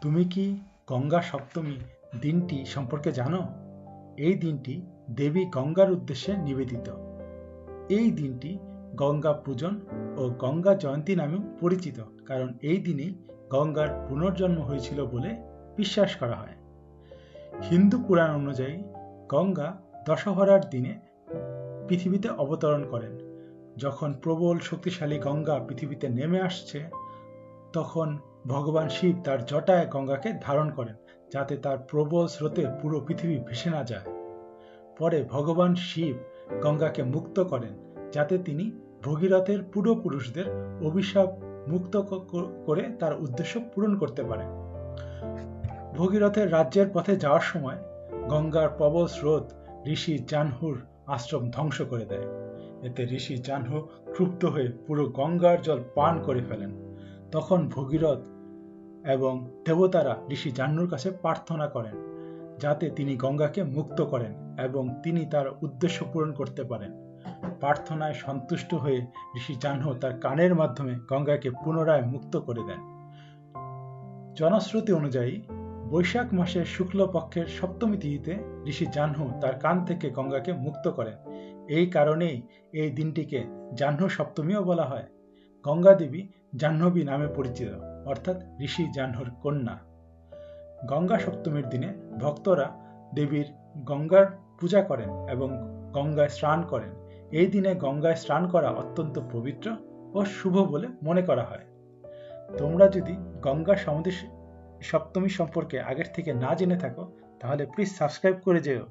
তুমি কি গঙ্গা সপ্তমী দিনটি সম্পর্কে জানো? এই দিনটি দেবী গঙ্গার উদ্দেশ্যে নিবেদিত। এই দিনটি গঙ্গা পূজন ও গঙ্গা জয়ন্তী নামেও পরিচিত, কারণ এই দিনেই গঙ্গার পুনর্জন্ম হয়েছিল বলে বিশ্বাস করা হয়। হিন্দু পুরাণ অনুযায়ী গঙ্গা দশহরার দিনে পৃথিবীতে অবতরণ করেন। যখন প্রবল শক্তিশালী গঙ্গা পৃথিবীতে নেমে আসছে, তখন ভগবান শিব তার জটায় গঙ্গাকে ধারণ করেন, যাতে তার প্রবল স্রোতে পুরো পৃথিবী ভেসে না যায়। পরে ভগবান শিব গঙ্গাকে মুক্ত করেন, যাতে তিনি ভগীরথের পূর্বপুরুষদের অভিশাপ মুক্ত করে তার উদ্দেশ্য পূরণ করতে পারেন। ভগীরথের রাজ্যের পথে যাওয়ার সময় গঙ্গার প্রবল স্রোত ঋষি জাহ্নুর আশ্রম ধ্বংস করে দেয়। এতে ঋষি জাহ্নু ক্ষুব্ধ হয়ে পুরো গঙ্গার জল পান করে ফেলেন। তখন ভগীরথ এবং দেবতারা ঋষি জাহ্নুর কাছে প্রার্থনা করেন, যাতে তিনি গঙ্গাকে মুক্ত করেন এবং তিনি তার উদ্দেশ্য পূরণ করতে পারেন। প্রার্থনায় সন্তুষ্ট হয়ে ঋষি জাহ্নু তার কানের মাধ্যমে গঙ্গাকে পুনরায় মুক্ত করে দেন। জনশ্রুতি অনুযায়ী বৈশাখ মাসের শুক্লপক্ষের সপ্তমী তিথিতে ঋষি জাহ্নু তার কান থেকে গঙ্গাকে মুক্ত করেন। এই কারণেই এই দিনটিকে জাহ্নু সপ্তমীও বলা হয়। গঙ্গা দেবী জাহ্নবী নামে পরিচিত, অর্থাৎ ঋষি জাহ্নুর কন্যা। গঙ্গা সপ্তমীর দিনে ভক্তরা দেবীর গঙ্গার পূজা করেন এবং গঙ্গায় স্নান করেন। এই দিনে গঙ্গায় স্নান করা অত্যন্ত পবিত্র ও শুভ বলে মনে করা হয়। তোমরা যদি গঙ্গা সপ্তমী সম্পর্কে আগের থেকে না জেনে থাকো, তাহলে প্লিজ সাবস্ক্রাইব করে যেও।